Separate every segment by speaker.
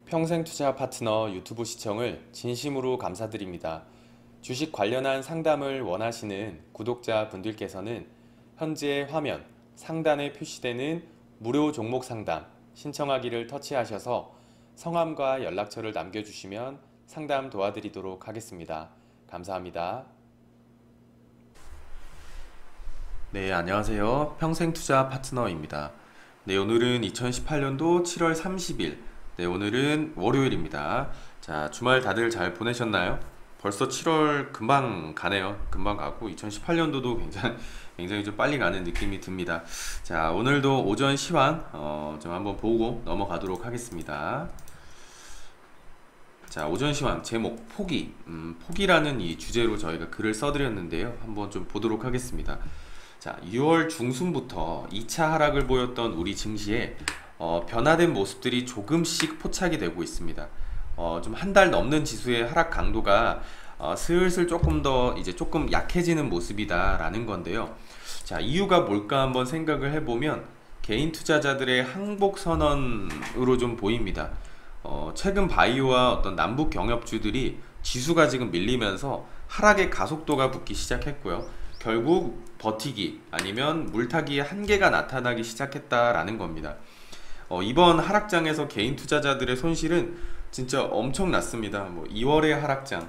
Speaker 1: 평생투자 파트너 유튜브 시청을 진심으로 감사드립니다. 주식 관련한 상담을 원하시는 구독자 분들께서는 현재 화면 상단에 표시되는 무료 종목 상담 신청하기를 터치하셔서 성함과 연락처를 남겨주시면 상담 도와드리도록 하겠습니다. 감사합니다. 네, 안녕하세요. 평생투자 파트너입니다. 네, 오늘은 2018년도 7월 30일 네, 오늘은 월요일입니다. 자, 주말 다들 잘 보내셨나요? 벌써 7월 금방 가네요. 금방 가고 2018년도도 굉장히 좀 빨리 가는 느낌이 듭니다. 자, 오늘도 오전 시황 좀 한번 보고 넘어가도록 하겠습니다. 자, 오전 시황 제목 포기, 포기라는 이 주제로 저희가 글을 써드렸는데요. 한번 좀 보도록 하겠습니다. 자, 6월 중순부터 2차 하락을 보였던 우리 증시에 변화된 모습들이 조금씩 포착이 되고 있습니다. 좀 한 달 넘는 지수의 하락 강도가 슬슬 조금 더 이제 조금 약해지는 모습이다라는 건데요. 자, 이유가 뭘까 한번 생각을 해보면 개인 투자자들의 항복 선언으로 좀 보입니다. 최근 바이오와 어떤 남북 경협주들이 지수가 지금 밀리면서 하락의 가속도가 붙기 시작했고요. 결국 버티기 아니면 물타기의 한계가 나타나기 시작했다라는 겁니다. 이번 하락장에서 개인 투자자들의 손실은 진짜 엄청났습니다. 뭐 2월의 하락장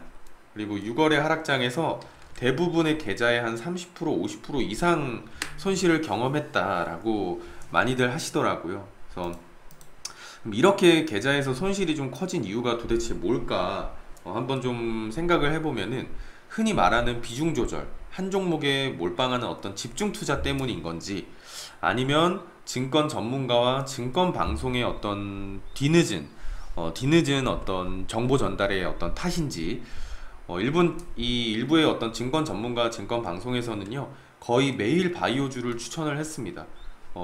Speaker 1: 그리고 6월의 하락장에서 대부분의 계좌의 한 30% 50% 이상 손실을 경험했다라고 많이들 하시더라고요. 그래서 이렇게 계좌에서 손실이 좀 커진 이유가 도대체 뭘까 한번 좀 생각을 해보면은 흔히 말하는 비중 조절, 한 종목에 몰빵하는 어떤 집중 투자 때문인 건지 아니면 증권 전문가와 증권 방송의 어떤 뒤늦은 어떤 정보 전달의 어떤 탓인지 일부의 어떤 증권 전문가 증권 방송에서는요 거의 매일 바이오주를 추천을 했습니다.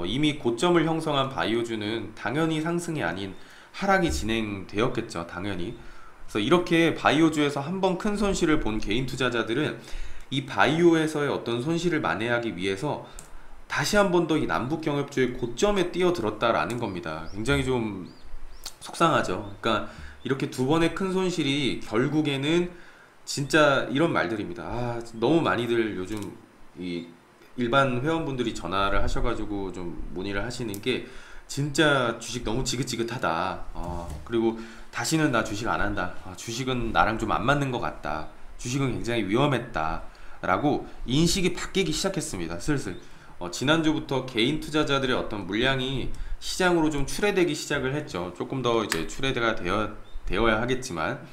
Speaker 1: 이미 고점을 형성한 바이오주는 당연히 상승이 아닌 하락이 진행되었겠죠. 당연히. 그래서 이렇게 바이오주에서 한번 큰 손실을 본 개인 투자자들은 이 바이오에서의 어떤 손실을 만회하기 위해서 다시 한 번 더 이 남북 경협주의 고점에 뛰어들었다라는 겁니다. 굉장히 좀 속상하죠. 그러니까 이렇게 두 번의 큰 손실이 결국에는 진짜 이런 말들입니다. 너무 많이들 요즘 이 일반 회원분들이 전화를 하셔가지고 좀 문의를 하시는 게 진짜 주식 너무 지긋지긋하다. 그리고 다시는 나 주식 안 한다. 주식은 나랑 좀 안 맞는 것 같다. 주식은 굉장히 위험했다. 라고 인식이 바뀌기 시작했습니다. 슬슬. 지난주부터 개인 투자자들의 어떤 물량이 시장으로 좀 출회되기 시작을 했죠. 조금 더 이제 출회가 되어야 하겠지만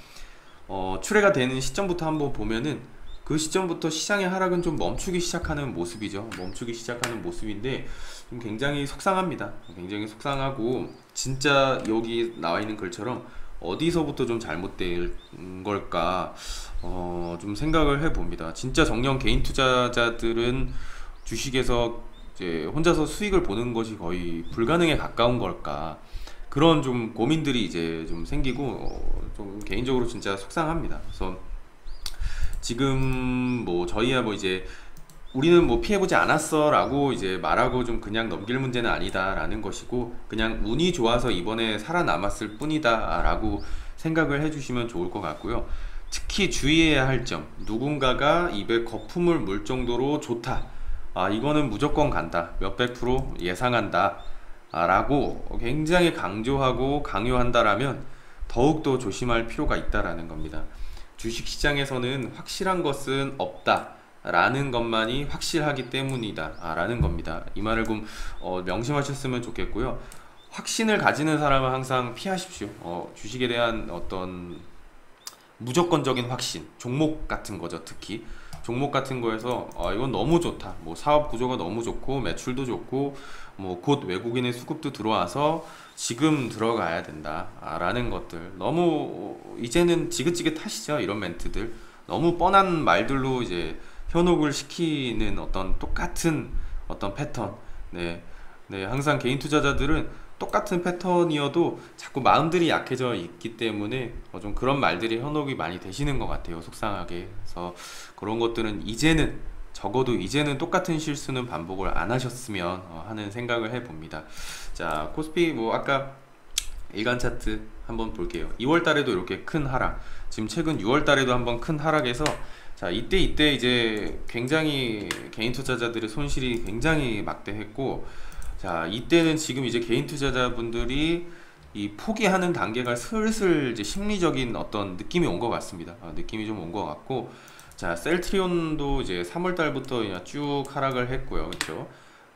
Speaker 1: 출회가 되는 시점부터 한번 보면은 그 시점부터 시장의 하락은 좀 멈추기 시작하는 모습이죠. 멈추기 시작하는 모습인데 좀 굉장히 속상합니다. 굉장히 속상하고 진짜 여기 나와 있는 글처럼 어디서부터 좀 잘못된 걸까 좀 생각을 해봅니다. 진짜 정녕 개인 투자자들은 주식에서 이제 혼자서 수익을 보는 것이 거의 불가능에 가까운 걸까 그런 좀 고민들이 이제 좀 생기고 좀 개인적으로 진짜 속상합니다. 그래서 지금 뭐 저희야 뭐 이제 우리는 뭐 피해보지 않았어 라고 이제 말하고 좀 그냥 넘길 문제는 아니다 라는 것이고 그냥 운이 좋아서 이번에 살아남았을 뿐이다 라고 생각을 해주시면 좋을 것 같고요. 특히 주의해야 할 점, 누군가가 입에 거품을 물 정도로 좋다, 이거는 무조건 간다, 몇백 프로 예상한다 라고 굉장히 강조하고 강요한다라면 더욱더 조심할 필요가 있다라는 겁니다. 주식시장에서는 확실한 것은 없다 라는 것만이 확실하기 때문이다 라는 겁니다. 이 말을 좀 명심하셨으면 좋겠고요. 확신을 가지는 사람은 항상 피하십시오. 주식에 대한 어떤 무조건적인 확신, 종목 같은 거죠. 특히 종목 같은 거에서 이건 너무 좋다, 뭐 사업 구조가 너무 좋고 매출도 좋고 뭐 곧 외국인의 수급도 들어와서 지금 들어가야 된다 라는 것들, 너무 이제는 지긋지긋하시죠. 이런 멘트들 너무 뻔한 말들로 이제 현혹을 시키는 어떤 똑같은 어떤 패턴. 네, 항상 개인 투자자들은 똑같은 패턴이어도 자꾸 마음들이 약해져 있기 때문에 좀 그런 말들이 현혹이 많이 되시는 것 같아요. 속상하게. 그래서 그런 것들은 이제는 적어도 이제는 똑같은 실수는 반복을 안 하셨으면 하는 생각을 해봅니다. 자, 코스피 뭐 아까 일간 차트 한번 볼게요. 2월 달에도 이렇게 큰 하락, 지금 최근 6월 달에도 한번 큰 하락해서, 자, 이때 이제 굉장히 개인 투자자들의 손실이 굉장히 막대했고, 자, 이때는 지금 이제 개인 투자자분들이 이 포기하는 단계가 슬슬 이제 심리적인 어떤 느낌이 온 것 같습니다. 느낌이 좀 온 것 같고, 자, 셀트리온도 이제 3월 달부터 그냥 쭉 하락을 했고요. 그렇죠?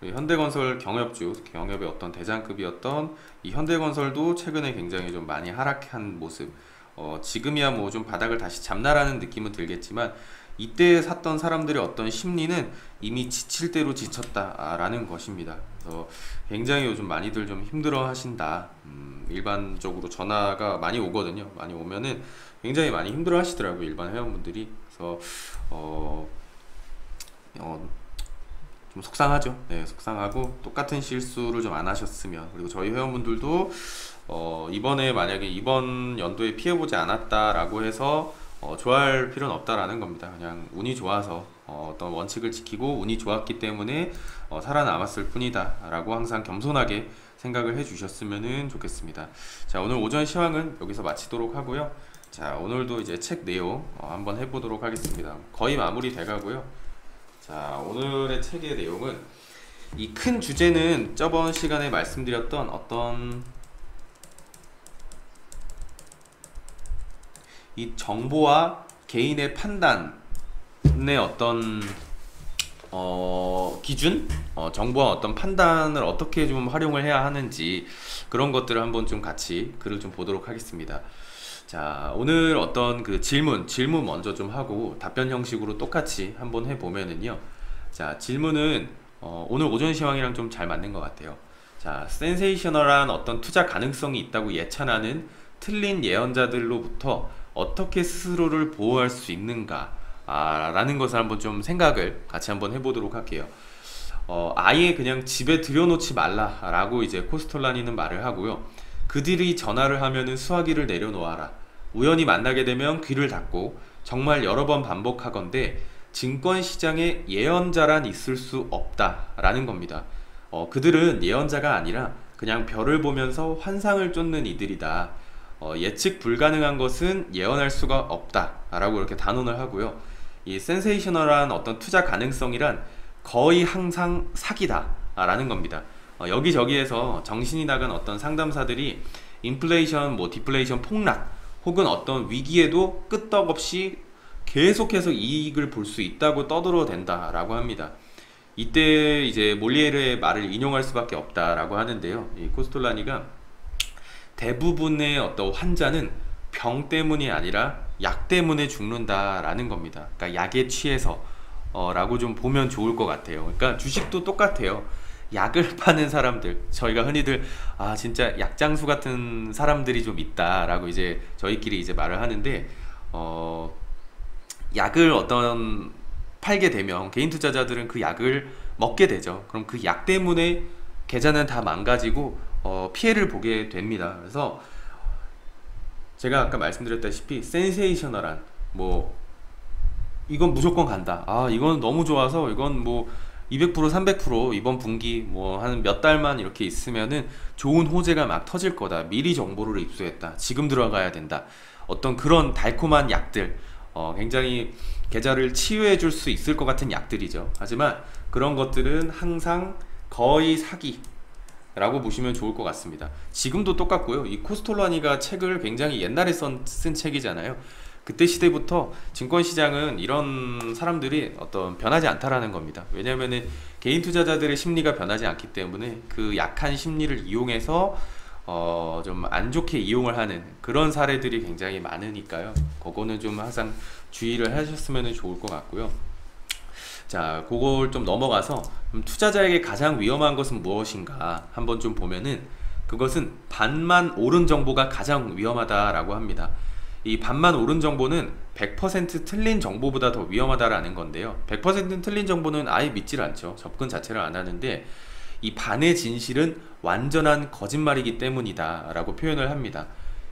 Speaker 1: 현대건설 경협의 어떤 대장급이었던 이 현대건설도 최근에 굉장히 좀 많이 하락한 모습. 지금이야 뭐 좀 바닥을 다시 잡나라는 느낌은 들겠지만, 이때 샀던 사람들의 어떤 심리는 이미 지칠 대로 지쳤다라는 것입니다. 그래서 굉장히 요즘 많이들 좀 힘들어 하신다. 일반적으로 전화가 많이 오거든요. 많이 오면은 굉장히 많이 힘들어 하시더라고요, 일반 회원분들이. 그래서 좀 속상하죠. 네, 속상하고 똑같은 실수를 좀 안 하셨으면. 그리고 저희 회원분들도 이번에 만약에 이번 연도에 피해보지 않았다라고 해서 좋아할 필요는 없다라는 겁니다. 그냥 운이 좋아서 어떤 원칙을 지키고 운이 좋았기 때문에 살아남았을 뿐이다 라고 항상 겸손하게 생각을 해주셨으면 좋겠습니다. 자, 오늘 오전 시황은 여기서 마치도록 하고요. 자, 오늘도 이제 책 내용 한번 해보도록 하겠습니다. 거의 마무리 돼가고요. 자, 오늘의 책의 내용은, 이 큰 주제는 저번 시간에 말씀드렸던 어떤 이 정보와 개인의 판단의 어떤 기준, 정보와 어떤 판단을 어떻게 좀 활용을 해야 하는지, 그런 것들을 한번 좀 같이 글을 좀 보도록 하겠습니다. 자, 오늘 어떤 그 질문 먼저 좀 하고 답변 형식으로 똑같이 한번 해보면은요. 자, 질문은 오늘 오전 시황이랑 좀 잘 맞는 것 같아요. 자, 센세이셔널한 어떤 투자 가능성이 있다고 예찬하는 틀린 예언자들로부터 어떻게 스스로를 보호할 수 있는가 라는 것을 한번 좀 생각을 같이 한번 해보도록 할게요. 아예 그냥 집에 들여놓지 말라 라고 이제 코스톨라니는 말을 하고요. 그들이 전화를 하면은 수화기를 내려놓아라. 우연히 만나게 되면 귀를 닫고 정말 여러 번 반복하건대 증권시장에 예언자란 있을 수 없다 라는 겁니다. 그들은 예언자가 아니라 그냥 별을 보면서 환상을 쫓는 이들이다. 예측 불가능한 것은 예언할 수가 없다 라고 이렇게 단언을 하고요. 이 센세이셔널한 어떤 투자 가능성이란 거의 항상 사기다 라는 겁니다. 여기저기에서 정신이 나간 어떤 상담사들이 인플레이션, 뭐 디플레이션 폭락 혹은 어떤 위기에도 끄떡없이 계속해서 이익을 볼 수 있다고 떠들어댄다 라고 합니다. 이때 이제 몰리에르의 말을 인용할 수밖에 없다 라고 하는데요. 이 코스톨라니가 대부분의 어떤 환자는 병 때문이 아니라 약 때문에 죽는다 라는 겁니다. 그러니까 약에 취해서 라고 좀 보면 좋을 것 같아요. 그러니까 주식도 똑같아요. 약을 파는 사람들, 저희가 흔히들 진짜 약장수 같은 사람들이 좀 있다라고 이제 저희끼리 이제 말을 하는데, 약을 어떤 팔게 되면 개인 투자자들은 그 약을 먹게 되죠. 그럼 그 약 때문에 계좌는 다 망가지고 피해를 보게 됩니다. 그래서 제가 아까 말씀드렸다시피 센세이셔널한 뭐 이건 무조건 간다, 이건 너무 좋아서 이건 뭐 200% 300% 이번 분기 뭐 한 몇 달만 이렇게 있으면은 좋은 호재가 막 터질 거다, 미리 정보를 입수했다, 지금 들어가야 된다, 어떤 그런 달콤한 약들, 굉장히 계좌를 치유해 줄 수 있을 것 같은 약들이죠. 하지만 그런 것들은 항상 거의 사기 라고 보시면 좋을 것 같습니다. 지금도 똑같고요. 이 코스톨라니가 책을 굉장히 옛날에 쓴 책이잖아요. 그때 시대부터 증권시장은 이런 사람들이 어떤 변하지 않다라는 겁니다. 왜냐하면 개인 투자자들의 심리가 변하지 않기 때문에 그 약한 심리를 이용해서 좀 안 좋게 이용을 하는 그런 사례들이 굉장히 많으니까요. 그거는 좀 항상 주의를 하셨으면 좋을 것 같고요. 자, 그걸 좀 넘어가서 투자자에게 가장 위험한 것은 무엇인가 한번 좀 보면은, 그것은 반만 옳은 정보가 가장 위험하다라고 합니다. 이 반만 옳은 정보는 100% 틀린 정보보다 더 위험하다라는 건데요. 100% 틀린 정보는 아예 믿질 않죠. 접근 자체를 안 하는데, 이 반의 진실은 완전한 거짓말이기 때문이다 라고 표현을 합니다.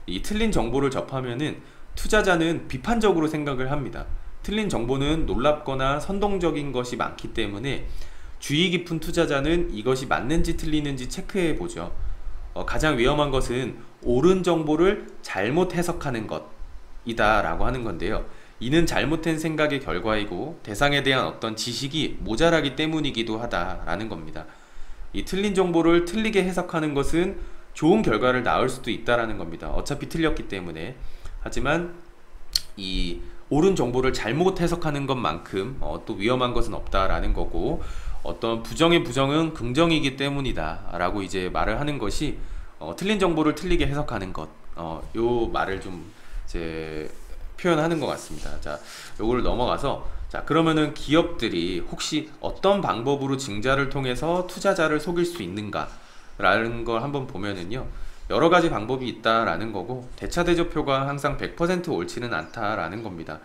Speaker 1: 이 틀린 정보를 접하면은 투자자는 비판적으로 생각을 합니다. 틀린 정보는 놀랍거나 선동적인 것이 많기 때문에 주의 깊은 투자자는 이것이 맞는지 틀리는지 체크해 보죠. 가장 위험한 것은 옳은 정보를 잘못 해석하는 것이다 라고 하는 건데요. 이는 잘못된 생각의 결과이고 대상에 대한 어떤 지식이 모자라기 때문이기도 하다라는 겁니다. 이 틀린 정보를 틀리게 해석하는 것은 좋은 결과를 낳을 수도 있다라는 겁니다. 어차피 틀렸기 때문에. 하지만 이 옳은 정보를 잘못 해석하는 것만큼 또 위험한 것은 없다라는 거고, 어떤 부정의 부정은 긍정이기 때문이다 라고 이제 말을 하는 것이 틀린 정보를 틀리게 해석하는 것, 요 말을 좀 이제 표현하는 것 같습니다. 자, 요거를 넘어가서, 자, 그러면은 기업들이 혹시 어떤 방법으로 증자를 통해서 투자자를 속일 수 있는가 라는 걸 한번 보면은요, 여러 가지 방법이 있다라는 거고, 대차대조표가 항상 100% 옳지는 않다라는 겁니다.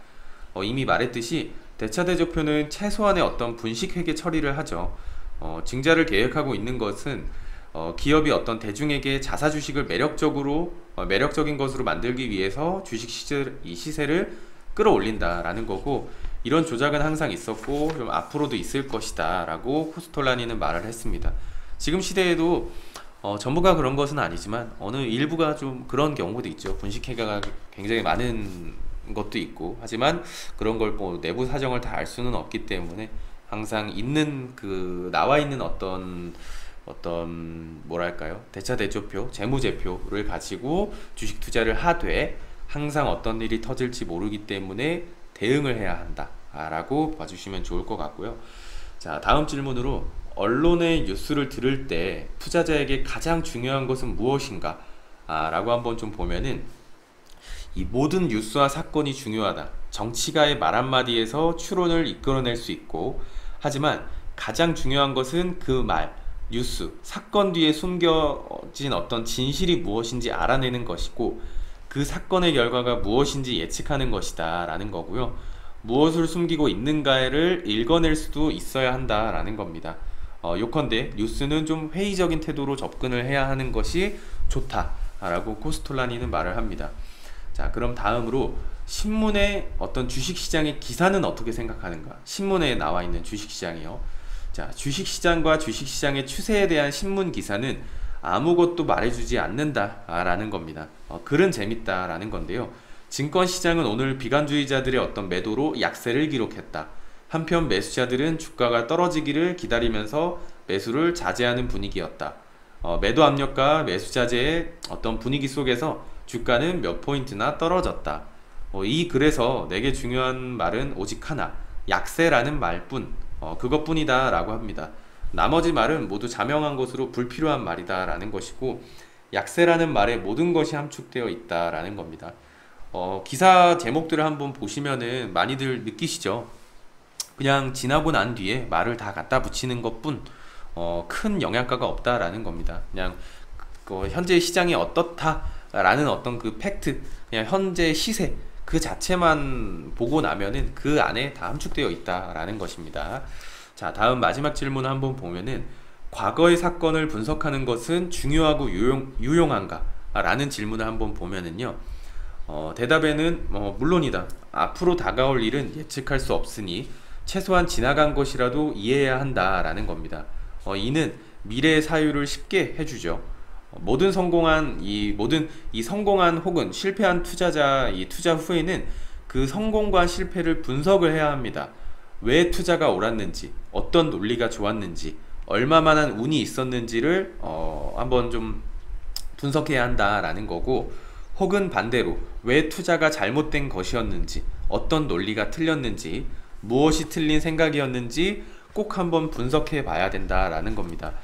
Speaker 1: 이미 말했듯이 대차대조표는 최소한의 어떤 분식회계 처리를 하죠. 증자를 계획하고 있는 것은 기업이 어떤 대중에게 자사 주식을 매력적인 것으로 만들기 위해서 주식 시세를 끌어올린다라는 거고, 이런 조작은 항상 있었고 좀 앞으로도 있을 것이다 라고 코스톨라니는 말을 했습니다. 지금 시대에도 전부가 그런 것은 아니지만 어느 일부가 좀 그런 경우도 있죠. 분식회계가 굉장히 많은 것도 있고, 하지만 그런 걸 뭐 내부 사정을 다 알 수는 없기 때문에 항상 있는 나와 있는 어떤 뭐랄까요, 대차대조표, 재무제표를 가지고 주식 투자를 하되 항상 어떤 일이 터질지 모르기 때문에 대응을 해야 한다 라고 봐주시면 좋을 것 같고요. 자, 다음 질문으로, 언론의 뉴스를 들을 때 투자자에게 가장 중요한 것은 무엇인가 라고 한번 좀 보면은, 이 모든 뉴스와 사건이 중요하다, 정치가의 말 한마디에서 추론을 이끌어낼 수 있고, 하지만 가장 중요한 것은 그 말, 뉴스, 사건 뒤에 숨겨진 어떤 진실이 무엇인지 알아내는 것이고, 그 사건의 결과가 무엇인지 예측하는 것이다 라는 거고요. 무엇을 숨기고 있는가를 읽어낼 수도 있어야 한다 라는 겁니다. 요컨대 뉴스는 좀 회의적인 태도로 접근을 해야 하는 것이 좋다 라고 코스톨라니는 말을 합니다. 자, 그럼 다음으로 신문의 어떤 주식시장의 기사는 어떻게 생각하는가? 신문에 나와 있는 주식시장이요. 자, 주식시장과 주식시장의 추세에 대한 신문 기사는 아무것도 말해주지 않는다 라는 겁니다. 글은 재밌다 라는 건데요. 증권시장은 오늘 비관주의자들의 어떤 매도로 약세를 기록했다. 한편 매수자들은 주가가 떨어지기를 기다리면서 매수를 자제하는 분위기였다. 매도 압력과 매수 자제의 어떤 분위기 속에서 주가는 몇 포인트나 떨어졌다. 이 글에서 내게 중요한 말은 오직 하나, 약세라는 말뿐, 그것뿐이다 라고 합니다. 나머지 말은 모두 자명한 것으로 불필요한 말이다 라는 것이고, 약세라는 말에 모든 것이 함축되어 있다 라는 겁니다. 기사 제목들을 한번 보시면은 많이들 느끼시죠? 그냥 지나고 난 뒤에 말을 다 갖다 붙이는 것뿐 큰 영향가가 없다라는 겁니다. 그냥 현재 시장이 어떻다 라는 어떤 그 팩트, 그냥 현재 시세 그 자체만 보고 나면은 그 안에 다 함축되어 있다라는 것입니다. 자, 다음 마지막 질문을 한번 보면은, 과거의 사건을 분석하는 것은 중요하고 유용한가? 라는 질문을 한번 보면은요, 대답에는 물론이다. 앞으로 다가올 일은 예측할 수 없으니 최소한 지나간 것이라도 이해해야 한다 라는 겁니다. 이는 미래의 사유를 쉽게 해주죠. 모든 성공한 혹은 실패한 투자자, 이 투자 후에는 그 성공과 실패를 분석을 해야 합니다. 왜 투자가 옳았는지, 어떤 논리가 좋았는지, 얼마만한 운이 있었는지를 한번 좀 분석해야 한다라는 거고, 혹은 반대로 왜 투자가 잘못된 것이었는지, 어떤 논리가 틀렸는지, 무엇이 틀린 생각이었는지 꼭 한번 분석해 봐야 된다라는 겁니다.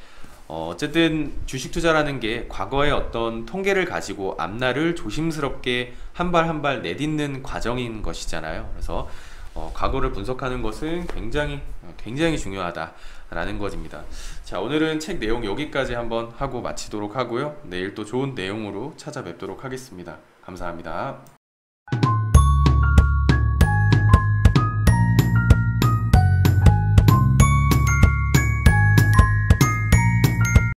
Speaker 1: 어쨌든 주식 투자라는 게 과거의 어떤 통계를 가지고 앞날을 조심스럽게 한 발 한 발 내딛는 과정인 것이잖아요. 그래서 과거를 분석하는 것은 굉장히 중요하다라는 것입니다. 자, 오늘은 책 내용 여기까지 한번 하고 마치도록 하고요. 내일 또 좋은 내용으로 찾아뵙도록 하겠습니다. 감사합니다.